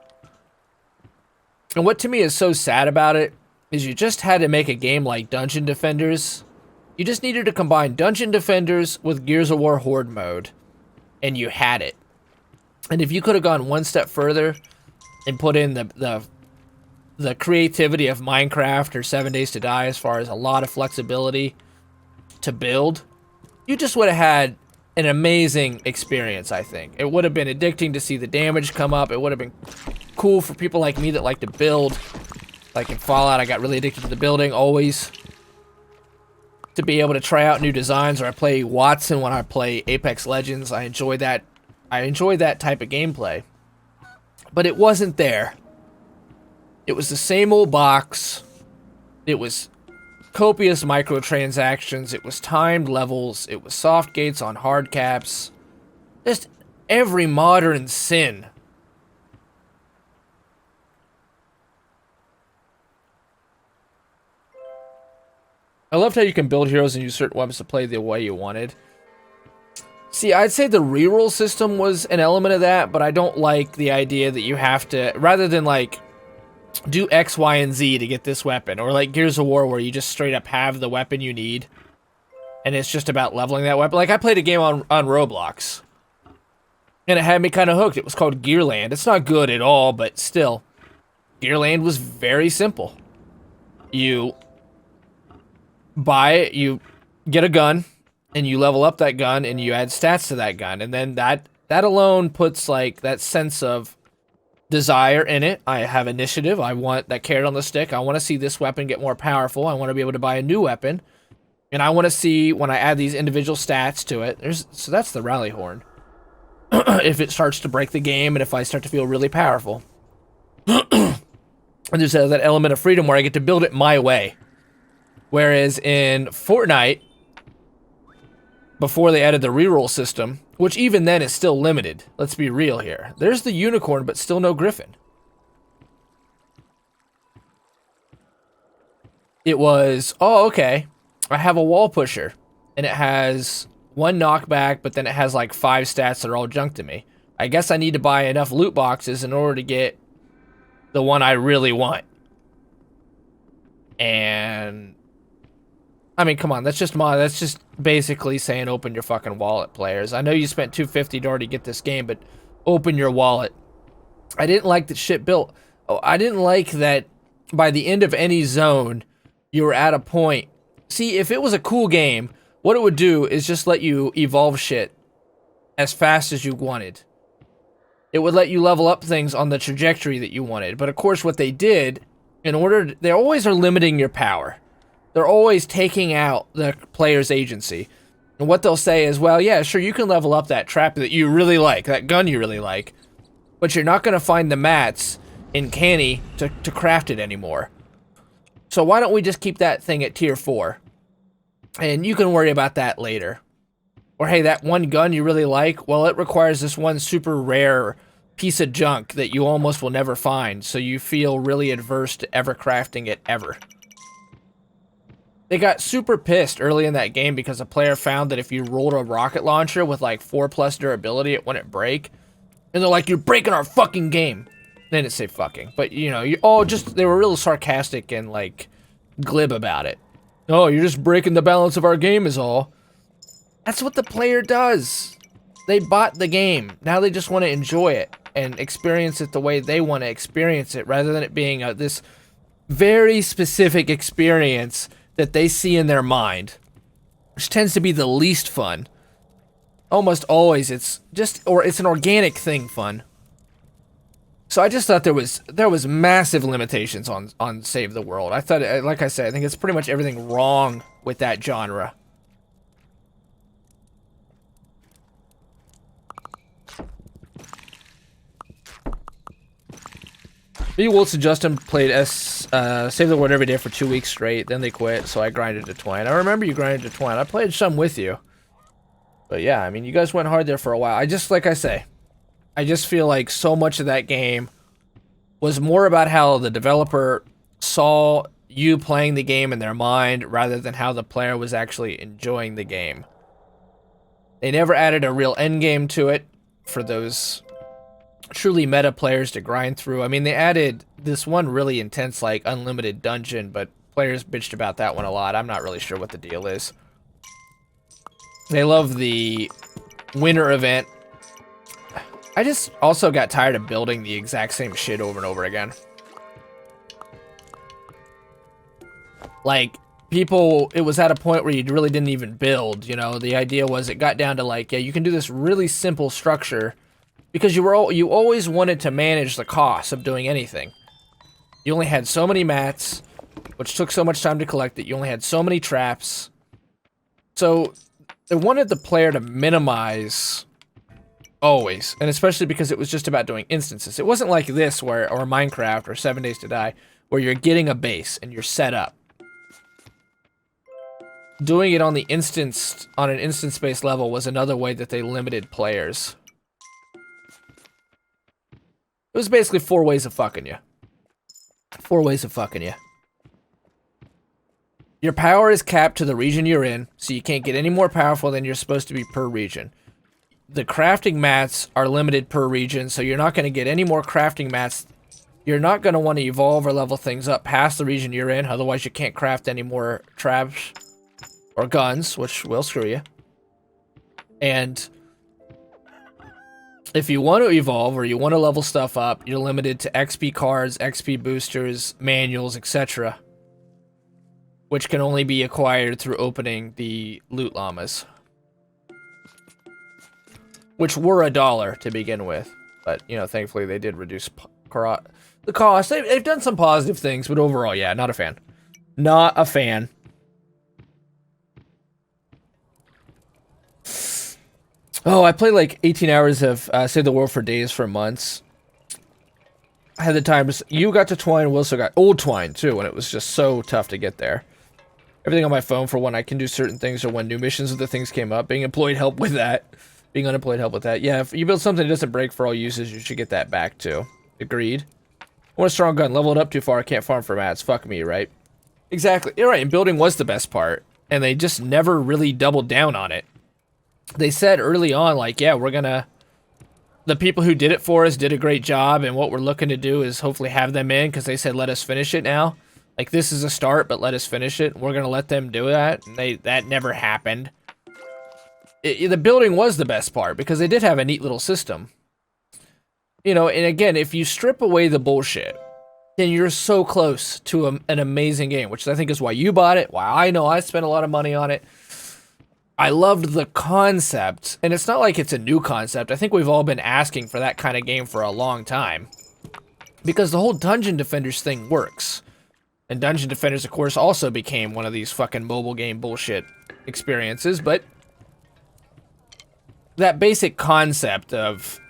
A: And what to me is so sad about it is you just had to make a game like Dungeon Defenders. You just needed to combine Dungeon Defenders with Gears of War Horde mode, and you had it. And if you could have gone one step further and put in the creativity of Minecraft or 7 Days to Die as far as a lot of flexibility to build, you just would have had an amazing experience, I think. It would have been addicting to see the damage come up. It would have been cool for people like me that like to build. Like in Fallout, I got really addicted to the building, always. To be able to try out new designs, or I play Wattson when I play Apex Legends. I enjoy that. I enjoy that type of gameplay. But it wasn't there. It was the same old box. It was copious microtransactions. It was timed levels. It was soft gates on hard caps. Just every modern sin. I loved how you can build heroes and use certain weapons to play the way you wanted. See, I'd say the reroll system was an element of that, but I don't like the idea that you have to, rather than like, do X, Y, and Z to get this weapon, or like Gears of War where you just straight up have the weapon you need, and it's just about leveling that weapon. Like, I played a game on Roblox, and it had me kind of hooked. It was called Gearland. It's not good at all, but still, Gearland was very simple. You buy it, you get a gun, and you level up that gun, and you add stats to that gun, and then that alone puts like that sense of desire in it. I have initiative. I want that carrot on the stick. I want to see this weapon get more powerful. I want to be able to buy a new weapon, and I want to see when I add these individual stats to it. So that's the rally horn. If it starts to break the game, and if I start to feel really powerful, and there's that element of freedom where I get to build it my way. Whereas in Fortnite, before they added the reroll system, which even then is still limited, let's be real here. There's the unicorn, but still no griffin. It was, oh, okay, I have a wall pusher, and it has 1 knockback, but then it has like 5 stats that are all junk to me. I guess I need to buy enough loot boxes in order to get the one I really want. And I mean, come on, that's just basically saying open your fucking wallet, players. I know you spent $250 to already get this game, but open your wallet. I didn't like that shit built. Oh, I didn't like that by the end of any zone, you were at a point. See, if it was a cool game, what it would do is just let you evolve shit as fast as you wanted. It would let you level up things on the trajectory that you wanted. But of course, what they did, they always are limiting your power. They're always taking out the player's agency. And what they'll say is, well, yeah, sure, you can level up that trap that you really like, that gun you really like, but you're not going to find the mats in Canny to craft it anymore. So why don't we just keep that thing at tier 4? And you can worry about that later. Or, hey, that one gun you really like, well, it requires this one super rare piece of junk that you almost will never find, so you feel really adverse to ever crafting it ever. They got super pissed early in that game because a player found that if you rolled a rocket launcher with like 4+ durability, it wouldn't break. And they're like, you're breaking our fucking game. They didn't say fucking, but you know, they were real sarcastic and like glib about it. Oh, you're just breaking the balance of our game is all. That's what the player does. They bought the game. Now they just want to enjoy it and experience it the way they want to experience it, rather than it being this very specific experience that they see in their mind, which tends to be the least fun. Almost always it's an organic thing fun. So I just thought there was massive limitations on Save the World. I thought, like I said, I think it's pretty much everything wrong with that genre. Me, Woltz, and Justin played Save the World every day for 2 weeks straight. Then they quit, so I grinded to 20. I remember you grinded to 20. I played some with you. But yeah, I mean, you guys went hard there for a while. Like I say, I just feel like so much of that game was more about how the developer saw you playing the game in their mind, rather than how the player was actually enjoying the game. They never added a real end game to it for those truly meta players to grind through. I mean, they added this one really intense, like, unlimited dungeon, but players bitched about that one a lot. I'm not really sure what the deal is. They love the winter event. I just also got tired of building the exact same shit over and over again. Like, it was at a point where you really didn't even build, you know? The idea was it got down to, like, yeah, you can do this really simple structure, because you always wanted to manage the cost of doing anything. You only had so many mats, which took so much time to collect that you only had so many traps. So they wanted the player to minimize Always. And especially because it was just about doing instances. It wasn't like this where, or Minecraft or 7 Days to Die, where you're getting a base and you're set up. Doing it on the on an instance-based level was another way that they limited players. It was basically 4 ways of fucking you. 4 ways of fucking you. Your power is capped to the region you're in, so you can't get any more powerful than you're supposed to be per region. The crafting mats are limited per region, so you're not going to get any more crafting mats. You're not going to want to evolve or level things up past the region you're in, otherwise you can't craft any more traps or guns, which will screw you. And if you want to evolve or you want to level stuff up, you're limited to XP cards, XP boosters, manuals, etc., which can only be acquired through opening the loot llamas, which were $1 to begin with. But, you know, thankfully they did reduce the cost. They've done some positive things, but overall, yeah, not a fan. Not a fan. Oh, I played like 18 hours of Save the World for Days for months. I had the times. You got to Twine, we also got Old Twine too, when it was just so tough to get there. Everything on my phone for when I can do certain things or when new missions of the things came up. Being employed helped with that. Being unemployed helped with that. Yeah, if you build something that doesn't break for all uses, you should get that back too. Agreed. I want a strong gun. Level it up too far. I can't farm for mats. Fuck me, right? Exactly. You're right. And building was the best part. And they just never really doubled down on it. They said early on, like, yeah, we're gonna... The people who did it for us did a great job, and what we're looking to do is hopefully have them in, because they said, let us finish it now. Like, this is a start, but let us finish it. We're gonna let them do that. And that never happened. The building was the best part, because they did have a neat little system. You know, and again, if you strip away the bullshit, then you're so close to an amazing game, which I think is why you bought it, why I know I spent a lot of money on it. I loved the concept, and it's not like it's a new concept. I think we've all been asking for that kind of game for a long time. Because the whole Dungeon Defenders thing works. And Dungeon Defenders, of course, also became one of these fucking mobile game bullshit experiences, but that basic concept of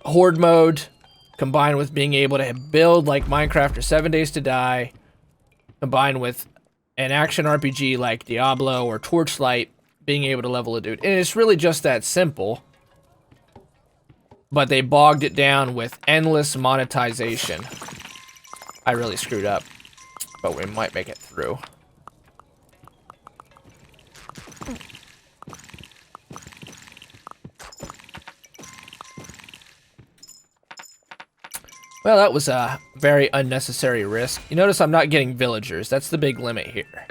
A: horde mode combined with being able to build like Minecraft or 7 Days to Die, combined with an action RPG like Diablo or Torchlight, being able to level a dude. And it's really just that simple. But they bogged it down with endless monetization. I really screwed up. But we might make it through. Well, that was a very unnecessary risk. You notice I'm not getting villagers. That's the big limit here.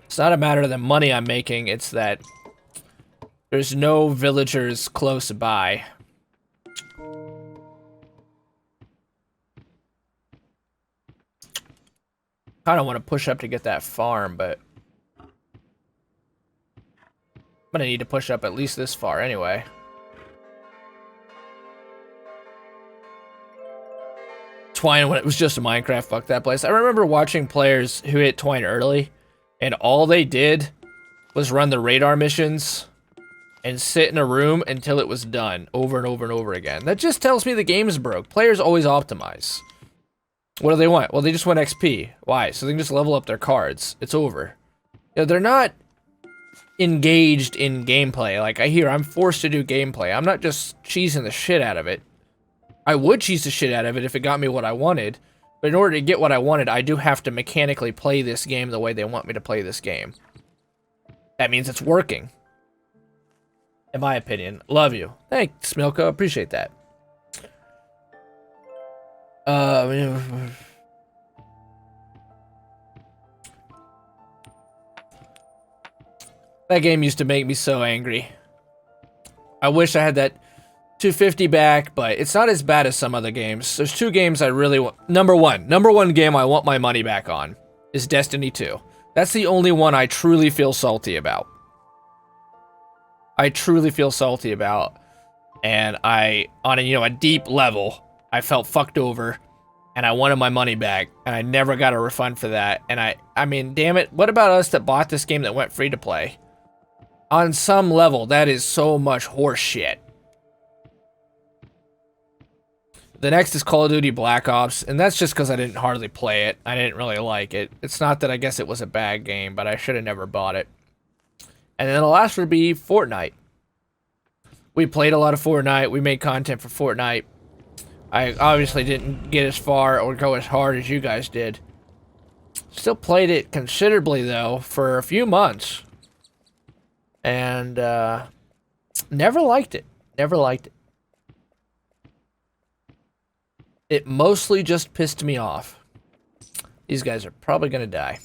A: It's not a matter of the money I'm making. It's that there's no villagers close by. I don't want to push up to get that farm, but I'm gonna need to push up at least this far anyway. Twine when it was just a Minecraft, fuck that place. I remember watching players who hit Twine early, and all they did was run the radar missions and sit in a room until it was done, over and over and over again. That just tells me the game's broke. Players always optimize. What do they want? Well, they just want XP. Why? So they can just level up their cards. It's over. You know, they're not engaged in gameplay. Like, I'm forced to do gameplay. I'm not just cheesing the shit out of it. I would cheese the shit out of it if it got me what I wanted. But in order to get what I wanted, I do have to mechanically play this game the way they want me to play this game. That means it's working. In my opinion. Love you. Thanks, Milko. Appreciate that. That game used to make me so angry. I wish I had that 250 back, but it's not as bad as some other games. There's 2 games I really want. Number one game I want my money back on is Destiny 2. That's the only one I truly feel salty about. I truly feel salty about, and on a deep level, I felt fucked over, and I wanted my money back, and I never got a refund for that. And I mean, damn it, what about us that bought this game that went free to play? On some level, that is so much horse shit. The next is Call of Duty Black Ops, and that's just because I didn't hardly play it. I didn't really like it. It's not that I guess it was a bad game, but I should have never bought it. And then the last would be Fortnite. We played a lot of Fortnite. We made content for Fortnite. I obviously didn't get as far or go as hard as you guys did. Still played it considerably, though, for a few months. And, never liked it. Never liked it. It mostly just pissed me off. These guys are probably gonna die.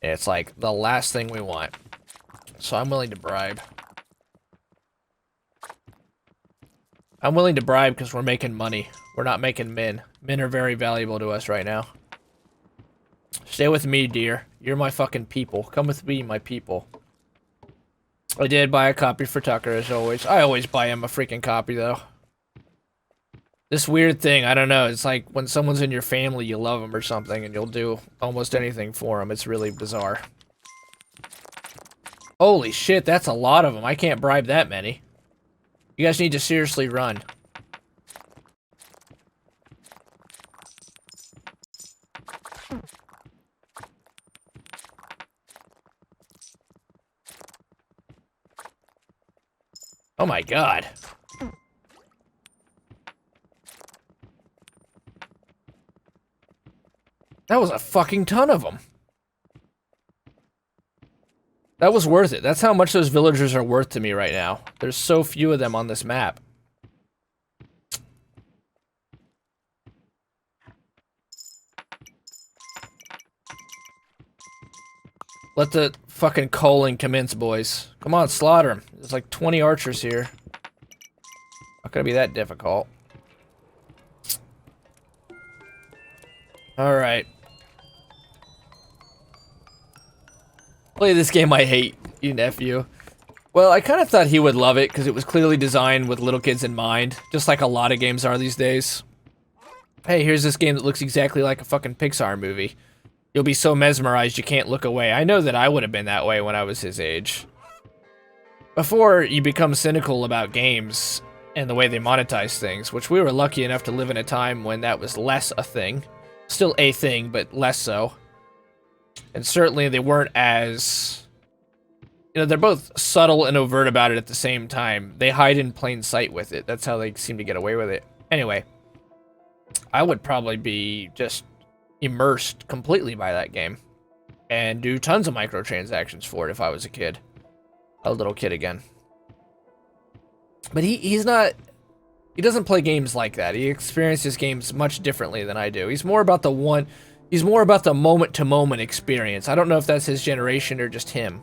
A: And it's like the last thing we want. So I'm willing to bribe. I'm willing to bribe because we're making money. We're not making men. Men are very valuable to us right now. Stay with me, dear. You're my fucking people. Come with me, my people. I did buy a copy for Tucker, as always. I always buy him a freaking copy, though. This weird thing, I don't know. It's like when someone's in your family, you love them or something, and you'll do almost anything for them. It's really bizarre. Holy shit, that's a lot of them. I can't bribe that many. You guys need to seriously run. Oh my god. That was a fucking ton of them. That was worth it. That's how much those villagers are worth to me right now. There's so few of them on this map. Let the fucking culling commence, boys. Come on, slaughter them. There's like 20 archers here. Not gonna be that difficult. Alright. Play this game I hate, you nephew. Well, I kind of thought he would love it, because it was clearly designed with little kids in mind. Just like a lot of games are these days. Hey, here's this game that looks exactly like a fucking Pixar movie. You'll be so mesmerized you can't look away. I know that I would have been that way when I was his age. Before you become cynical about games and the way they monetize things, which we were lucky enough to live in a time when that was less a thing. Still a thing, but less so. And certainly they weren't as... You know, they're both subtle and overt about it at the same time. They hide in plain sight with it. That's how they seem to get away with it. Anyway, I would probably be just immersed completely by that game. And do tons of microtransactions for it if I was a kid. A little kid again. But he's not... He doesn't play games like that. He experiences games much differently than I do. He's more about the moment-to-moment experience. I don't know if that's his generation or just him.